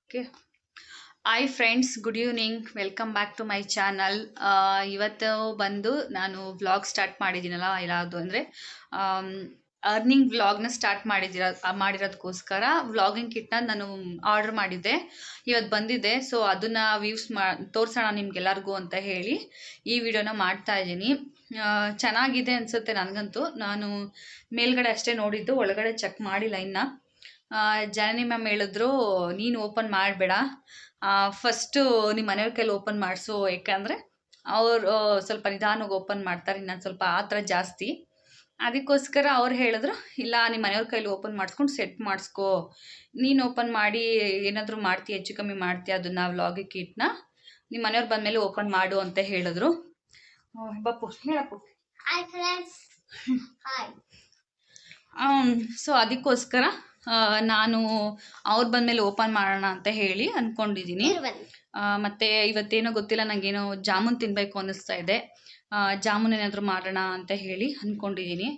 Okay. Hi friends, good evening. Welcome back to my channel. ಇವತ್ತು ಬಂದು ನಾನು vlog start ಮಾಡಿದ್ದೀನಲ್ಲ, ಯಾವುದು ಅಂದರೆ ಅರ್ನಿಂಗ್ ವ್ಲಾಗ್ನ ಸ್ಟಾರ್ಟ್ ಮಾಡಿರೋದಕ್ಕೋಸ್ಕರ ವ್ಲಾಗಿಂಗ್ ಕಿಟ್ನ ನಾನು ಆರ್ಡರ್ ಮಾಡಿದ್ದೆ. ಇವತ್ತು ಬಂದಿದೆ. ಸೊ ಅದನ್ನು ವ್ಯೂಸ್ ತೋರಿಸೋಣ ನಿಮ್ಗೆಲ್ಲರಿಗೂ ಅಂತ ಹೇಳಿ ಈ ವಿಡಿಯೋನ ಮಾಡ್ತಾ ಇದ್ದೀನಿ. ಚೆನ್ನಾಗಿದೆ ಅನಿಸುತ್ತೆ ನನಗಂತೂ. ನಾನು ಮೇಲ್ಗಡೆ ಅಷ್ಟೇ ನೋಡಿದ್ದು, ಒಳಗಡೆ ಚೆಕ್ ಮಾಡಿಲ್ಲ ಇನ್ನು. ಜನನಿ ಮ್ಯಾಮ್ ಹೇಳಿದ್ರು, ನೀನು ಓಪನ್ ಮಾಡಬೇಡ, ಫಸ್ಟು ನಿಮ್ಮ ಮನೆಯವ್ರ ಕೈಲಿ ಓಪನ್ ಮಾಡಿಸು, ಯಾಕಂದರೆ ಅವರು ಸ್ವಲ್ಪ ನಿಧಾನವಾಗಿ ಓಪನ್ ಮಾಡ್ತಾರೆ, ಇನ್ನೊಂದು ಸ್ವಲ್ಪ ಆ ಥರ ಜಾಸ್ತಿ. ಅದಕ್ಕೋಸ್ಕರ ಅವ್ರು ಹೇಳಿದ್ರು, ಇಲ್ಲ ನಿಮ್ಮ ಮನೆಯವ್ರ ಕೈಲಿ ಓಪನ್ ಮಾಡಿಸ್ಕೊಂಡು ಸೆಟ್ ಮಾಡಿಸ್ಕೋ, ನೀನು ಓಪನ್ ಮಾಡಿ ಏನಾದರೂ ಮಾಡ್ತೀಯ, ಹೆಚ್ಚು ಕಮ್ಮಿ ಮಾಡ್ತೀಯ ಅದನ್ನು ವ್ಲಾಗಿಂಗ್ ಕಿಟ್ನ, ನಿಮ್ಮ ಮನೆಯವ್ರು ಬಂದಮೇಲೆ ಓಪನ್ ಮಾಡು ಅಂತ ಹೇಳಿದ್ರು. ಬಪ್ಪು ಹೇಳಪ್ಪು. ಸೊ ಅದಕ್ಕೋಸ್ಕರ ನಾನು ಅವ್ರು ಬಂದಮೇಲೆ ಓಪನ್ ಮಾಡೋಣ ಅಂತ ಹೇಳಿ ಅಂದ್ಕೊಂಡಿದ್ದೀನಿ. ಮತ್ತು ಇವತ್ತೇನೋ ಗೊತ್ತಿಲ್ಲ, ನನಗೇನೋ ಜಾಮೂನ್ ತಿನ್ನಬೇಕು ಅನ್ನಿಸ್ತಾ ಇದೆ. ಜಾಮೂನ್ ಏನಾದರೂ ಮಾಡೋಣ ಅಂತ ಹೇಳಿ ಅಂದ್ಕೊಂಡಿದ್ದೀನಿ.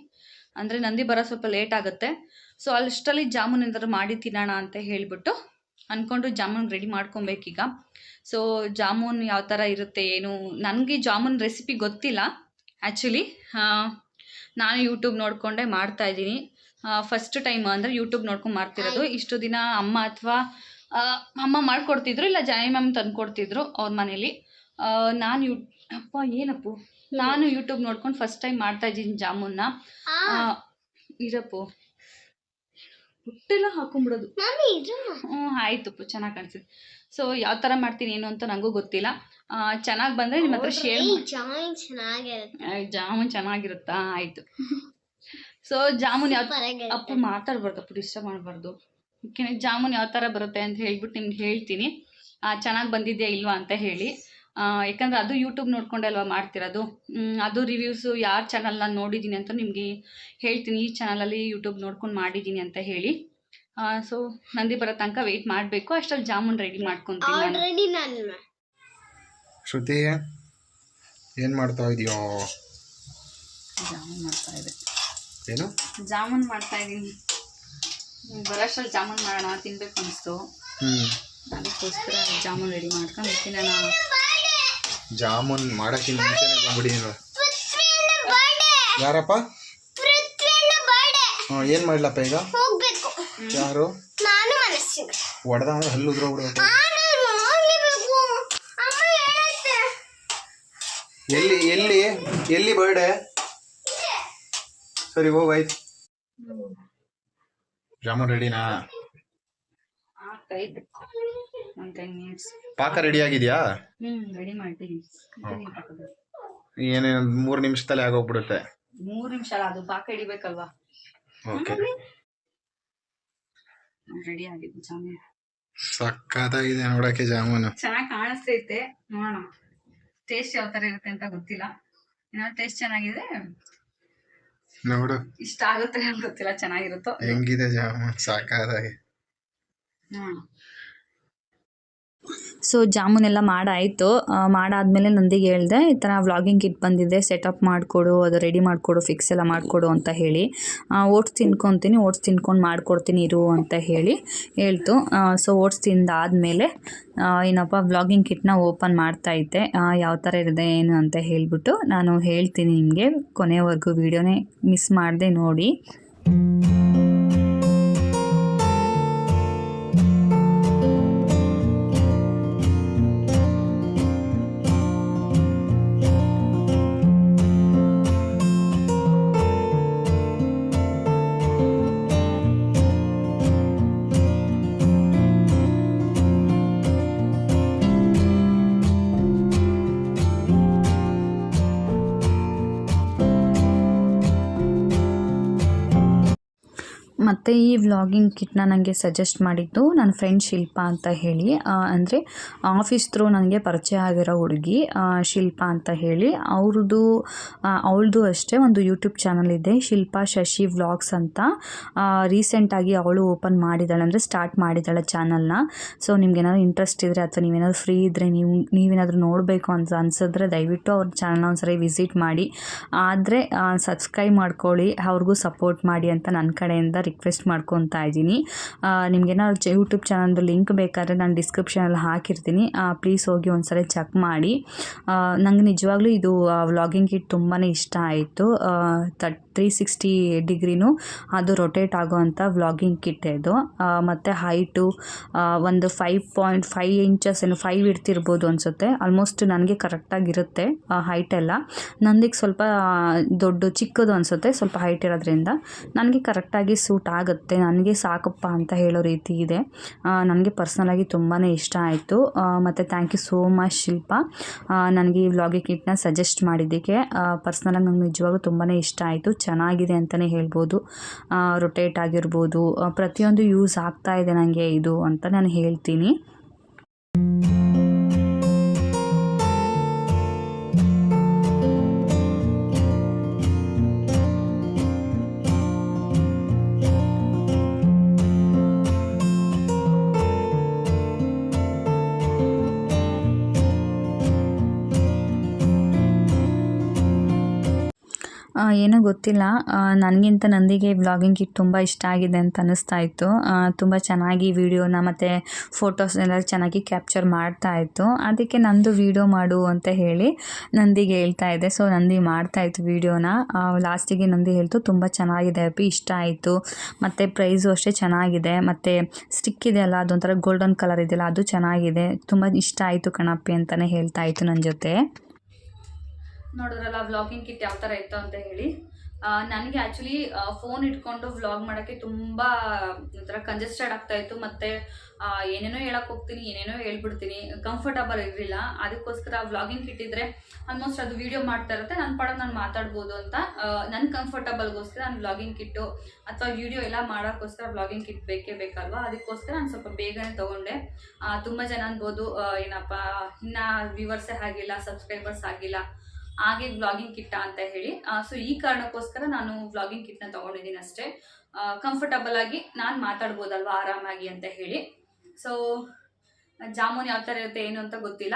ಅಂದರೆ ನಂದಿ ಬರೋ ಸ್ವಲ್ಪ ಲೇಟ್ ಆಗುತ್ತೆ. ಸೊ ಅಷ್ಟರಲ್ಲಿ ಜಾಮೂನ್ ಏನಾದರೂ ಮಾಡಿ ತಿನ್ನೋಣ ಅಂತ ಹೇಳಿಬಿಟ್ಟು ಅಂದ್ಕೊಂಡು ಜಾಮೂನ್ ರೆಡಿ ಮಾಡ್ಕೊಬೇಕೀಗ. ಸೊ ಜಾಮೂನ್ ಯಾವ ಥರ ಇರುತ್ತೆ ಏನು, ನನಗೆ ಜಾಮೂನ್ ರೆಸಿಪಿ ಗೊತ್ತಿಲ್ಲ ಆ್ಯಕ್ಚುಲಿ. ನಾನು ಯೂಟ್ಯೂಬ್ ನೋಡಿಕೊಂಡೇ ಮಾಡ್ತಾಯಿದ್ದೀನಿ. ಫಸ್ಟ್ ಟೈಮ್ ಅಂದರೆ ಯೂಟ್ಯೂಬ್ ನೋಡ್ಕೊಂಡು ಮಾಡ್ತಿರೋದು. ಇಷ್ಟು ದಿನ ಅಮ್ಮ ಮಾಡಿಕೊಡ್ತಿದ್ರು, ಇಲ್ಲ ಜಾಯಿ ಮ್ಯಾಮ್ ತಂದುಕೊಡ್ತಿದ್ರು ಅವ್ರ ಮನೇಲಿ. ನಾನು ಯೂಟ್ಯೂಬ್ ನೋಡ್ಕೊಂಡು ಫಸ್ಟ್ ಟೈಮ್ ಮಾಡ್ತಾಯಿದ್ದೀನಿ ಜಾಮೂನ್ನ. ಇರಪ್ಪು ಹುಟ್ಟೆಲ್ಲ ಹಾಕೊಂಡ್ಬಿಡೋದು. ಆಯ್ತಪ್ಪು, ಚೆನ್ನಾಗಿ ಕಾಣಿಸಿದೆ. ಸೊ ಯಾವ ಥರ ಮಾಡ್ತೀನಿ ಏನು ಅಂತ ನನಗೂ ಗೊತ್ತಿಲ್ಲ. ಚೆನ್ನಾಗಿ ಬಂದರೆ ನಿಮ್ಮ ಹತ್ರ ಶೇರ್. ಜಾಮೂನ್ ಚೆನ್ನಾಗಿರುತ್ತಾ? ಆಯಿತು. ಸೊ ಜಾಮೂನ್ ಯಾವ ಅಪ್ಪು ಮಾತಾಡ್ಬಾರ್ದಪ್ಪು, ಡಿಸ್ಟರ್ಬ್ ಮಾಡಬಾರ್ದು. ಓಕೆ, ಜಾಮೂನ್ ಯಾವ ಥರ ಬರುತ್ತೆ ಅಂತ ಹೇಳ್ಬಿಟ್ಟು ನಿಮ್ಗೆ ಹೇಳ್ತೀನಿ, ಚೆನ್ನಾಗಿ ಬಂದಿದೆಯಾ ಇಲ್ವಾ ಅಂತ ಹೇಳಿ. ಯಾಕಂದರೆ ಅದು ಯೂಟ್ಯೂಬ್ ನೋಡ್ಕೊಂಡೆ ಅಲ್ವಾ ಮಾಡ್ತಿರೋದು. ಅದು ರಿವ್ಯೂಸು ಯಾರ ಚಾನಲ್ನ ನೋಡಿದ್ದೀನಿ ಅಂತ ನಿಮಗೆ ಹೇಳ್ತೀನಿ. ಈ ಚಾನಲಲ್ಲಿ ಯೂಟ್ಯೂಬ್ ನೋಡ್ಕೊಂಡು ಮಾಡಿದ್ದೀನಿ ಅಂತ ಹೇಳಿ. ಸೊ ನಂದಿ ಬರೋ ತನಕ ವೆಯ್ಟ್ ಮಾಡಬೇಕು. ಅಷ್ಟರಲ್ಲಿ ಜಾಮೂನ್ ರೆಡಿ ಮಾಡ್ಕೊತೀನಿ ನಾನು. ಶ್ರುತಿ ಏನು ಮಾಡ್ತಾ ಇದೆಯೋ? ಜಾಮೂನ್ ಮಾಡ್ತಾ ಇದೆ. ಏನು ಜಾಮೂನ್ ಮಾಡ್ತಾ ಇದ್ದೀನಿ. ಬರೋಷ್ಟರಲ್ಲಿ ಜಾಮೂನ್ ಮಾಡೋಣ, ತಿನ್ಬೇಕು ಅನಿಸ್ತು. ಅದಕ್ಕೋಸ್ಕರ ಜಾಮೂನ್ ರೆಡಿ ಮಾಡ್ಕೊಂಡು ತಿನ್ನೋಣ. ಜಾಮೂನ್ ಮಾಡೋಕ್ಕಿಂತ ಮುಂಚೆನೇ ಬಂದ್ಬಿಡಿ. ಯಾರಪ್ಪ? ಏನು ಮಾಡ್ಲಪ್ಪ ಈಗ? ಯಾರು ಹೊಡೆದ ಅಂದ್ರೆ ಹಲ್ಲುದ್ರ ಬಿಡ್ಬೇಕು. ಎಲ್ಲಿ ಎಲ್ಲಿ ಎಲ್ಲಿ ಬರ್ಡೆ? ಸರಿ ಹೋಗಾಯ್ತು. ಜಾಮೂನ್ ರೆಡಿನಾ? ಪಾಕ ರೆಡಿ ಆಗಿದೆಯಾ? ರೆಡಿ ಮಾಡ್ತೀನಿ. ಏನೇನು 3 ನಿಮಿಷದಲ್ಲಿ ಆಗೋಗ್ಬಿಡುತ್ತೆ. 3 ನಿಮಿಷ ಅಲ್ಲ, ಅದು ಪಾಕ ಹಿಡಿಬೇಕಲ್ವಾ. ಓಕೆ, ರೆಡಿ ಆಗಿದೆ ಜಾಮೂನ್. ಸಕ್ಕತ್ತಾಗಿದೆ ನೋಡಕ್ಕೆ ಜಾಮೂನು. ಚೆನ್ನಾಗಿ ಕಾಣಿಸ್ತೈತೆ. ನೋಡೋಣ ಟೇಸ್ಟ್ ಯಾವ ಥರ ಇರುತ್ತೆ ಅಂತ ಗೊತ್ತಿಲ್ಲ. ಏನಾದ್ರು ಟೇಸ್ಟ್ ಚೆನ್ನಾಗಿದೆ ನೋಡು. ಇಷ್ಟ ಆಗುತ್ತೆ ಅಂತ ಗೊತ್ತಿಲ್ಲ, ಚೆನ್ನಾಗಿರುತ್ತೋ. ಹೆಂಗಿದೆ ಜಾಮೂನ್? ಸಾಕಾದಾಗಿ. ಸೊ ಜಾಮೂನ್ ಎಲ್ಲ ಮಾಡಾಯಿತು. ಮಾಡಾದ್ಮೇಲೆ ನಂದಿಗೆ ಹೇಳಿದೆ, ಈ ಥರ ವ್ಲಾಗಿಂಗ್ ಕಿಟ್ ಬಂದಿದೆ, ಸೆಟಪ್ ಮಾಡಿಕೊಡು, ಅದು ರೆಡಿ ಮಾಡಿಕೊಡು, ಫಿಕ್ಸ್ ಎಲ್ಲ ಮಾಡಿಕೊಡು ಅಂತ ಹೇಳಿ. ಓಟ್ಸ್ ತಿನ್ಕೊತೀನಿ, ಓಟ್ಸ್ ತಿನ್ಕೊಂಡು ಮಾಡಿಕೊಡ್ತೀನಿ ಇರು ಅಂತ ಹೇಳಿ ಹೇಳ್ತು. ಸೊ ಓಟ್ಸ್ ತಿಂದಾದಮೇಲೆ ಏನಪ್ಪ ವ್ಲಾಗಿಂಗ್ ಕಿಟ್ನ ಓಪನ್ ಮಾಡ್ತಾಯಿದ್ದೆ. ಯಾವ ಥರ ಇದೆ ಏನು ಅಂತ ಹೇಳಿಬಿಟ್ಟು ನಾನು ಹೇಳ್ತೀನಿ ನಿಮಗೆ. ಕೊನೆವರೆಗೂ ವಿಡಿಯೋನೇ ಮಿಸ್ ಮಾಡದೆ ನೋಡಿ. ಮತ್ತು ಈ ವ್ಲಾಗಿಂಗ್ ಕಿಟ್ನ ನನಗೆ ಸಜೆಸ್ಟ್ ಮಾಡಿದ್ದು ನನ್ನ ಫ್ರೆಂಡ್ ಶಿಲ್ಪಾ ಅಂತ ಹೇಳಿ. ಅಂದರೆ ಆಫೀಸ್ ಥ್ರೂ ನನಗೆ ಪರಿಚಯ ಆಗಿರೋ ಹುಡುಗಿ ಶಿಲ್ಪಾ ಅಂತ ಹೇಳಿ. ಅವಳದು ಅಷ್ಟೇ ಒಂದು ಯೂಟ್ಯೂಬ್ ಚಾನಲ್ ಇದೆ, ಶಿಲ್ಪಾ ಶಶಿ ವ್ಲಾಗ್ಸ್ ಅಂತ. ರೀಸೆಂಟಾಗಿ ಅವಳು ಓಪನ್ ಮಾಡಿದ್ದಾಳೆ, ಅಂದರೆ ಸ್ಟಾರ್ಟ್ ಮಾಡಿದ್ದಾಳೆ ಚಾನಲ್ನ. ಸೊ ನಿಮ್ಗೇನಾದ್ರು ಇಂಟ್ರೆಸ್ಟ್ ಇದ್ದರೆ ಅಥವಾ ನೀವೇನಾದ್ರು ಫ್ರೀ ಇದ್ದರೆ, ನೀವೇನಾದರೂ ನೋಡಬೇಕು ಅಂತ ಅನಿಸಿದ್ರೆ ದಯವಿಟ್ಟು ಅವ್ರ ಚಾನಲ್ನ ಒಂದ್ಸರಿ ವಿಸಿಟ್ ಮಾಡಿ. ಆದರೆ ಸಬ್ಸ್ಕ್ರೈಬ್ ಮಾಡ್ಕೊಳ್ಳಿ, ಅವ್ರಿಗೂ ಸಪೋರ್ಟ್ ಮಾಡಿ ಅಂತ ನನ್ನ ಕಡೆಯಿಂದ ರಿಕ್ವೆಸ್ಟ್ ರಿಕ್ವೆಸ್ಟ್ ಮಾಡ್ಕೊತಾ ಇದ್ದೀನಿ. ನಿಮಗೇನಾದ್ರು ಯೂಟ್ಯೂಬ್ ಚಾನಲ್ದು ಲಿಂಕ್ ಬೇಕಾದರೆ ನಾನು ಡಿಸ್ಕ್ರಿಪ್ಷನಲ್ಲಿ ಹಾಕಿರ್ತೀನಿ, ಪ್ಲೀಸ್ ಹೋಗಿ ಒಂದ್ಸಲ ಚೆಕ್ ಮಾಡಿ. ನಂಗೆ ನಿಜವಾಗ್ಲೂ ಇದು ವ್ಲಾಗಿಂಗ್ ಕಿಟ್ ತುಂಬಾ ಇಷ್ಟ ಆಯಿತು. 360 ಡಿಗ್ರಿನೂ ಅದು ರೊಟೇಟ್ ಆಗೋವಂಥ ವ್ಲಾಗಿಂಗ್ ಕಿಟ್ ಇದು. ಮತ್ತು ಹೈಟು ಒಂದು 5.5 ಇಂಚಸ್ ಏನು 5 ಇಡ್ತಿರ್ಬೋದು ಅನಿಸುತ್ತೆ. ಆಲ್ಮೋಸ್ಟ್ ನನಗೆ ಕರೆಕ್ಟಾಗಿರುತ್ತೆ ಹೈಟೆಲ್ಲ. ನಂದಿಗೆ ಸ್ವಲ್ಪ ಚಿಕ್ಕದು ಅನಿಸುತ್ತೆ, ಸ್ವಲ್ಪ ಹೈಟ್ ಇರೋದ್ರಿಂದ ನನಗೆ ಕರೆಕ್ಟಾಗಿ ಸೂಟ್ ಆಗುತ್ತೆ. ನನಗೆ ಸಾಕಪ್ಪ ಅಂತ ಹೇಳೋ ರೀತಿ ಇದೆ. ನನಗೆ ಪರ್ಸ್ನಲಾಗಿ ತುಂಬಾ ಇಷ್ಟ ಆಯಿತು. ಮತ್ತು ಥ್ಯಾಂಕ್ ಯು ಸೋ ಮಚ್ ಶಿಲ್ಪ, ನನಗೆ ಈ ವ್ಲಾಗಿಂಗ್ ಕಿಟ್ನ ಸಜೆಸ್ಟ್ ಮಾಡಿದ್ದಕ್ಕೆ. ಪರ್ಸ್ನಲಾಗಿ ನಂಗೆ ನಿಜವಾಗ್ಲೂ ತುಂಬಾ ಇಷ್ಟ ಆಯಿತು. ಚೆನ್ನಾಗಿದೆ ಅಂತಲೇ ಹೇಳ್ಬೋದು. ರೊಟೇಟ್ ಆಗಿರ್ಬೋದು, ಪ್ರತಿಯೊಂದು ಯೂಸ್ ಆಗ್ತಾ ಇದೆ ನನಗೆ ಇದು ಅಂತ ನಾನು ಹೇಳ್ತೀನಿ. ಏನೋ ಗೊತ್ತಿಲ್ಲ, ನನಗಿಂತ ನಂದಿಗೆ ವ್ಲಾಗಿಂಗ್ ಕಿಟ್ ತುಂಬ ಇಷ್ಟ ಆಗಿದೆ ಅಂತ ಅನ್ನಿಸ್ತಾ ಇತ್ತು. ತುಂಬ ಚೆನ್ನಾಗಿ ವೀಡಿಯೋನ ಮತ್ತು ಫೋಟೋಸ್ನೆಲ್ಲ ಚೆನ್ನಾಗಿ ಕ್ಯಾಪ್ಚರ್ ಮಾಡ್ತಾ ಇತ್ತು. ಅದಕ್ಕೆ ನಂದು ವೀಡಿಯೋ ಮಾಡು ಅಂತ ಹೇಳಿ ನಂದಿಗೆ ಹೇಳ್ತಾ ಇದ್ದೆ. ಸೊ ನಂದಿ ಮಾಡ್ತಾಯಿತ್ತು ವೀಡಿಯೋನ. ಲಾಸ್ಟಿಗೆ ನಂದಿ ಹೇಳ್ತು ತುಂಬ ಚೆನ್ನಾಗಿದೆ ಅಪ್ಪಿ, ಇಷ್ಟ ಆಯಿತು, ಮತ್ತು ಪ್ರೈಸು ಅಷ್ಟೇ ಚೆನ್ನಾಗಿದೆ, ಮತ್ತು ಸ್ಟಿಕ್ ಇದೆಯಲ್ಲ ಅದೊಂಥರ ಗೋಲ್ಡನ್ ಕಲರ್ ಇದೆಯಲ್ಲ ಅದು ಚೆನ್ನಾಗಿದೆ, ತುಂಬ ಇಷ್ಟ ಆಯಿತು ಕಣಪ್ಪಿ ಅಂತಲೇ ಹೇಳ್ತಾ ಇತ್ತು ನನ್ನ ಜೊತೆ. ನೋಡಿದ್ರಲ್ಲ ವ್ಲಾಗಿಂಗ್ ಕಿಟ್ ಯಾವ ಥರ ಇತ್ತು ಅಂತ ಹೇಳಿ. ನನಗೆ ಆ್ಯಕ್ಚುಲಿ ಫೋನ್ ಇಟ್ಕೊಂಡು ವ್ಲಾಗ್ ಮಾಡೋಕ್ಕೆ ತುಂಬ ಒಂಥರ ಕಂಜೆಸ್ಟೆಡ್ ಆಗ್ತಾಯಿತ್ತು, ಮತ್ತು ಏನೇನೋ ಹೇಳಕ್ಕೆ ಹೋಗ್ತೀನಿ, ಏನೇನೋ ಹೇಳ್ಬಿಡ್ತೀನಿ, ಕಂಫರ್ಟಬಲ್ ಇರಲಿಲ್ಲ. ಅದಕ್ಕೋಸ್ಕರ ವ್ಲಾಗಿಂಗ್ ಕಿಟ್ ಇದ್ದರೆ ಆಲ್ಮೋಸ್ಟ್ ಅದು ವೀಡಿಯೋ ಮಾಡ್ತಾ ಇರುತ್ತೆ, ನನ್ನ ಪಾಡಕ್ಕೆ ನಾನು ಮಾತಾಡ್ಬೋದು ಅಂತ ನನ್ನ ಕಂಫರ್ಟಬಲ್ಗೋಸ್ಕರ ನಾನು ವ್ಲಾಗಿಂಗ್ ಕಿಟ್ಟು ಅಥವಾ ವೀಡಿಯೋ ಎಲ್ಲ ಮಾಡೋಕ್ಕೋಸ್ಕರ ವ್ಲಾಗಿಂಗ್ ಕಿಟ್ ಬೇಕೇ ಬೇಕಲ್ವ. ಅದಕ್ಕೋಸ್ಕರ ನಾನು ಸ್ವಲ್ಪ ಬೇಗನೆ ತೊಗೊಂಡೆ. ತುಂಬ ಜನ ಅನ್ಬೋದು ಏನಪ್ಪ ಇನ್ನು ವ್ಯೂವರ್ಸೇ ಆಗಿಲ್ಲ, ಸಬ್ಸ್ಕ್ರೈಬರ್ಸ್ ಆಗಿಲ್ಲ, ಹಾಗೆ ವ್ಲಾಗಿಂಗ್ ಕಿಟ್ಟ ಅಂತ ಹೇಳಿ. ಸೊ ಈ ಕಾರಣಕ್ಕೋಸ್ಕರ ನಾನು ವ್ಲಾಗಿಂಗ್ ಕಿಟ್ನ ತೊಗೊಂಡಿದ್ದೀನಿ ಅಷ್ಟೇ. ಕಂಫರ್ಟಬಲ್ ಆಗಿ ನಾನು ಮಾತಾಡ್ಬೋದಲ್ವ ಆರಾಮಾಗಿ ಅಂತ ಹೇಳಿ. ಸೊ ಜಾಮೂನ್ ಯಾವ ಥರ ಇರುತ್ತೆ ಏನು ಅಂತ ಗೊತ್ತಿಲ್ಲ,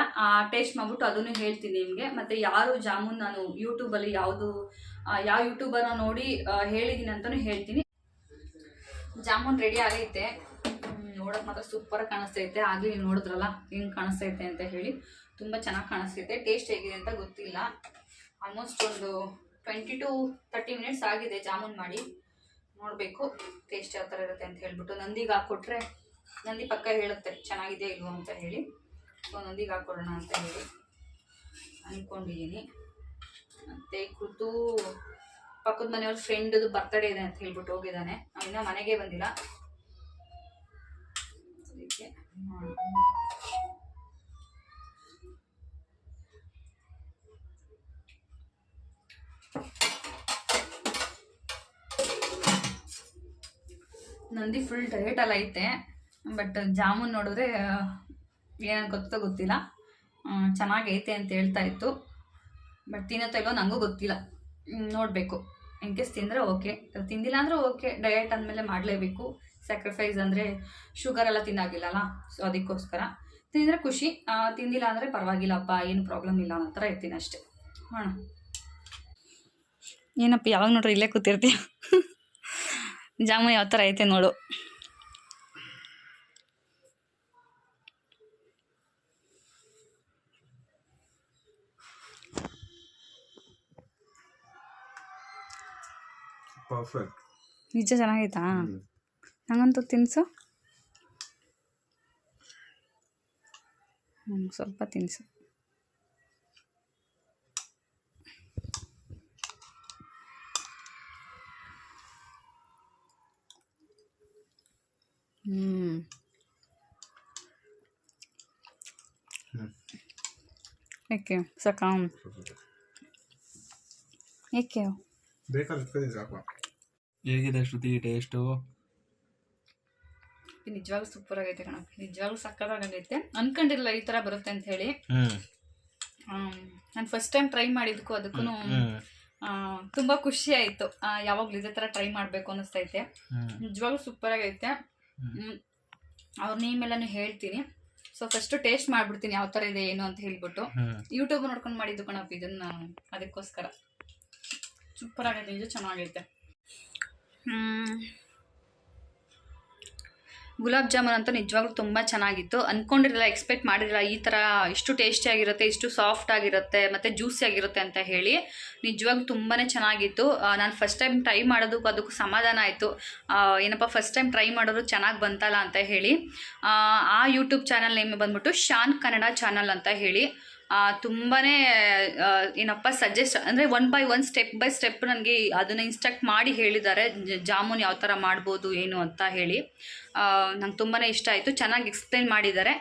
ಟೇಸ್ಟ್ ಮಾಡ್ಬಿಟ್ಟು ಅದನ್ನು ಹೇಳ್ತೀನಿ ನಿಮಗೆ. ಮತ್ತು ಯಾರು ಜಾಮೂನ್ ನಾನು ಯೂಟ್ಯೂಬಲ್ಲಿ ಯಾವ ಯೂಟ್ಯೂಬರ್ನ ನೋಡಿ ಹೇಳಿದ್ದೀನಿ ಅಂತಲೂ ಹೇಳ್ತೀನಿ. ಜಾಮೂನ್ ರೆಡಿ ಆಗೈತೆ, ನೋಡೋಕೆ ಮಾತ್ರ ಸೂಪರಾಗಿ ಕಾಣಿಸ್ತೈತೆ. ಆಗಲಿ ನೀವು ನೋಡಿದ್ರಲ್ಲ ಹೆಂಗೆ ಕಾಣಿಸ್ತೈತೆ ಅಂತ ಹೇಳಿ, ತುಂಬ ಚೆನ್ನಾಗಿ ಕಾಣಿಸ್ತೈತೆ. ಟೇಸ್ಟ್ ಹೇಗಿದೆ ಅಂತ ಗೊತ್ತಿಲ್ಲ. ಆಲ್ಮೋಸ್ಟ್ ಒಂದು 20 to 30 ಮಿನಿಟ್ಸ್ ಆಗಿದೆ ಜಾಮೂನ್ ಮಾಡಿ. ನೋಡಬೇಕು ಟೇಸ್ಟ್ ಯಾವ ಥರ ಇರುತ್ತೆ ಅಂತ ಹೇಳ್ಬಿಟ್ಟು. ನಂದಿಗೆ ಹಾಕ್ಕೊಟ್ರೆ ನಂದಿ ಪಕ್ಕ ಹೇಳುತ್ತೆ ಚೆನ್ನಾಗಿದೆ ಇಲ್ವೋ ಅಂತ ಹೇಳಿ. ಸೊ ನಂದಿಗೆ ಹಾಕ್ಕೊಡೋಣ ಅಂತ ಹೇಳಿ ಅಂದ್ಕೊಂಡಿದ್ದೀನಿ. ಮತ್ತು ಕೂತು ಪಕ್ಕದ ಮನೆಯವ್ರ ಫ್ರೆಂಡದು ಬರ್ತಡೇ ಇದೆ ಅಂತ ಹೇಳ್ಬಿಟ್ಟು ಹೋಗಿದ್ದಾನೆ, ಅವನ್ನ ಮನೆಗೆ ಬಂದಿಲ್ಲ. ಅದಕ್ಕೆ ನಂದಿ ಫುಲ್ ಡಯಟಲ್ಲ ಐತೆ. ಬಟ್ ಜಾಮೂನ್ ನೋಡಿದ್ರೆ ಏನಂತ ಗೊತ್ತಿಲ್ಲ, ಚೆನ್ನಾಗೈತೆ ಅಂತ ಹೇಳ್ತಾ ಇತ್ತು. ಬಟ್ ತಿನ್ನತ್ತೋ ಇಲ್ವೋ ನನಗೂ ಗೊತ್ತಿಲ್ಲ, ನೋಡಬೇಕು. ಇನ್ ಕೇಸ್ ತಿಂದರೆ ಓಕೆ, ತಿಂದಿಲ್ಲ ಅಂದರೆ ಓಕೆ. ಡಯಟ್ ಅಂದಮೇಲೆ ಮಾಡಲೇಬೇಕು. ಸ್ಯಾಕ್ರಿಫೈಸ್ ಅಂದರೆ ಶುಗರ್ ಎಲ್ಲ ತಿನ್ನಾಗಿಲ್ಲಲ್ಲ, ಸೊ ಅದಕ್ಕೋಸ್ಕರ. ತಿಂದರೆ ಖುಷಿ, ತಿಂದಿಲ್ಲ ಅಂದರೆ ಪರವಾಗಿಲ್ಲಪ್ಪ, ಏನು ಪ್ರಾಬ್ಲಮ್ ಇಲ್ಲ ಅನ್ನೋ ಥರ ಇರ್ತೀನಿ ಅಷ್ಟೇ. ಹಾಂ ಏನಪ್ಪ ಯಾವಾಗ ನೋಡ್ರಿ ಇಲ್ಲೇ ಕೂತಿರ್ತೀಯ. ಜಾಮೂನ್ ಯಾವ ಥರ ಐತೆ ನೋಡು. ಪರ್ಫೆಕ್ಟ್, ನಿಜ ಚೆನ್ನಾಗೈತಾ? ನಂಗಂತೂ ತಿನ್ಸು, ಸ್ವಲ್ಪ ತಿನ್ಸು. ಏಕೆ ಸಾಕಾ? ಏಕೆ ಬೇಕಾದ್ರೆ ಸಾಕು. ಹೇಗಿದೆ ಶ್ರುತಿ ಟೇಸ್ಟು? ನಿಜವಾಗ್ಲೂ ಸೂಪರ್ ಆಗೈತೆ ಕಣ, ನಿಜವಾಗ್ಲೂ ಸಕ್ಕತ್ತಾಗೈತೆ. ಅನ್ಕೊಂಡಿರಲಿಲ್ಲ ಈ ಥರ ಬರುತ್ತೆ ಅಂತ ಹೇಳಿ. ನಾನು ಫಸ್ಟ್ ಟೈಮ್ ಟ್ರೈ ಮಾಡಿದ್ದಕ್ಕೂ ಅದಕ್ಕೂ ತುಂಬ ಖುಷಿ ಆಯಿತು. ಯಾವಾಗಲೂ ಇದೇ ಥರ ಟ್ರೈ ಮಾಡಬೇಕು ಅನ್ನಿಸ್ತೈತೆ. ನಿಜವಾಗ್ಲೂ ಸೂಪರ್ ಆಗೈತೆ. ಅವ್ರ ನೇಮೆಲ್ಲನೂ ಹೇಳ್ತೀನಿ. ಸೊ ಫಸ್ಟು ಟೇಸ್ಟ್ ಮಾಡಿಬಿಡ್ತೀನಿ ಯಾವ ಥರ ಇದೆ ಏನು ಅಂತ ಹೇಳ್ಬಿಟ್ಟು. ಯೂಟ್ಯೂಬ್ ನೋಡ್ಕೊಂಡು ಮಾಡಿದ್ದು ಕಣಪ್ಪ ಇದನ್ನು, ಅದಕ್ಕೋಸ್ಕರ. ಸೂಪರ್ ಆಗೈತೆ, ನಿಜ ಚೆನ್ನಾಗೈತೆ. ಗುಲಾಬ್ ಜಾಮೂನ್ ಅಂತೂ ನಿಜವಾಗ್ಲೂ ತುಂಬ ಚೆನ್ನಾಗಿತ್ತು. ಅಂದ್ಕೊಂಡಿರಲಿಲ್ಲ, ಎಕ್ಸ್ಪೆಕ್ಟ್ ಮಾಡಿರಲಿಲ್ಲ ಈ ಥರ ಇಷ್ಟು ಟೇಸ್ಟಿಯಾಗಿರುತ್ತೆ, ಇಷ್ಟು ಸಾಫ್ಟ್ ಆಗಿರುತ್ತೆ ಮತ್ತು ಜ್ಯೂಸಿ ಆಗಿರುತ್ತೆ ಅಂತ ಹೇಳಿ. ನಿಜವಾಗ್ಲೂ ತುಂಬಾ ಚೆನ್ನಾಗಿತ್ತು. ನಾನು ಫಸ್ಟ್ ಟೈಮ್ ಟ್ರೈ ಮಾಡೋದಕ್ಕೂ ಅದಕ್ಕೂ ಸಮಾಧಾನ ಆಯಿತು. ಏನಪ್ಪ ಫಸ್ಟ್ ಟೈಮ್ ಟ್ರೈ ಮಾಡೋದು ಚೆನ್ನಾಗಿ ಬಂತಲ್ಲ ಅಂತ ಹೇಳಿ. ಆ ಯೂಟ್ಯೂಬ್ ಚಾನಲ್ ನೇಮ್ ಬಂದ್ಬಿಟ್ಟು ಶಾನ್ ಕನ್ನಡ ಚಾನಲ್ ಅಂತ ಹೇಳಿ. ತುಂಬಾ ಏನಪ್ಪ ಸಜೆಸ್ಟ್ ಅಂದರೆ 1 by 1 ಸ್ಟೆಪ್ ಬೈ ಸ್ಟೆಪ್ ನನಗೆ ಅದನ್ನು ಇನ್ಸ್ಟ್ರಕ್ಟ್ ಮಾಡಿ ಹೇಳಿದ್ದಾರೆ, ಜಾಮೂನ್ ಯಾವ ಥರ ಮಾಡ್ಬೋದು ಏನು ಅಂತ ಹೇಳಿ. ನಂಗೆ ತುಂಬಾ ಇಷ್ಟ ಆಯಿತು, ಚೆನ್ನಾಗಿ ಎಕ್ಸ್ಪ್ಲೇನ್ ಮಾಡಿದ್ದಾರೆ.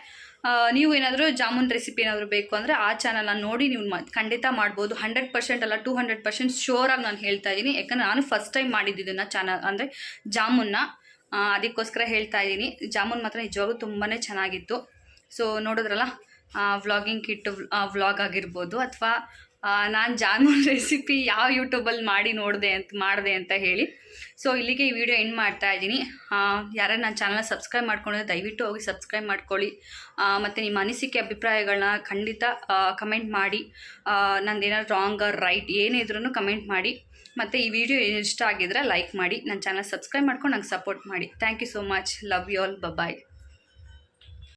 ನೀವು ಏನಾದರೂ ಜಾಮೂನ್ ರೆಸಿಪಿ ಏನಾದರೂ ಬೇಕು ಅಂದರೆ ಆ ಚಾನಲ್ನ ನೋಡಿ ನೀವು ಖಂಡಿತ ಮಾಡ್ಬೋದು. 100% ಅಲ್ಲ 200% ಶೋರಾಗಿ ನಾನು ಹೇಳ್ತಾ ಇದ್ದೀನಿ. ಯಾಕಂದರೆ ನಾನು ಫಸ್ಟ್ ಟೈಮ್ ಮಾಡಿದ್ದಿದ್ದನ್ನು ಚಾನಲ್ ಅಂದರೆ ಜಾಮೂನ್ನ, ಅದಕ್ಕೋಸ್ಕರ ಹೇಳ್ತಾ ಇದ್ದೀನಿ. ಜಾಮೂನ್ ಮಾತ್ರ ನಿಜವಾಗೂ ತುಂಬಾ ಚೆನ್ನಾಗಿತ್ತು. ಸೊ ನೋಡಿದ್ರಲ್ಲ, ವ್ಲಾಗಿಂಗ್ ಕಿಟ್ ವ್ಲಾಗ್ ಆಗಿರ್ಬೋದು, ಅಥವಾ ನಾನು ಜಾಮೂನ್ ರೆಸಿಪಿ ಯಾವ ಯೂಟ್ಯೂಬಲ್ಲಿ ಮಾಡಿದೆ ಅಂತ ಹೇಳಿ. ಸೊ ಇಲ್ಲಿಗೆ ಈ ವಿಡಿಯೋ ಎಂಡ್ ಮಾಡ್ತಾ ಇದ್ದೀನಿ. ಯಾರು ನನ್ನ ಚಾನಲ್ನ ಸಬ್ಸ್ಕ್ರೈಬ್ ಮಾಡ್ಕೊಂಡಿದ್ರೆ ದಯವಿಟ್ಟು ಹೋಗಿ ಸಬ್ಸ್ಕ್ರೈಬ್ ಮಾಡ್ಕೊಳ್ಳಿ. ಮತ್ತು ನಿಮ್ಮ ಅನಿಸಿಕೆ ಅಭಿಪ್ರಾಯಗಳನ್ನ ಖಂಡಿತ ಕಮೆಂಟ್ ಮಾಡಿ. ನಂದು ಏನಾದ್ರು ರಾಂಗ್ ರೈಟ್ ಏನೇ ಇದ್ರೂ ಕಮೆಂಟ್ ಮಾಡಿ. ಮತ್ತು ಈ ವಿಡಿಯೋ ಇಷ್ಟ ಆಗಿದ್ರೆ ಲೈಕ್ ಮಾಡಿ, ನನ್ನ ಚಾನಲ್ ಸಬ್ಸ್ಕ್ರೈಬ್ ಮಾಡ್ಕೊಂಡು ನಂಗೆ ಸಪೋರ್ಟ್ ಮಾಡಿ. Thank you so much. Love you all. Bye.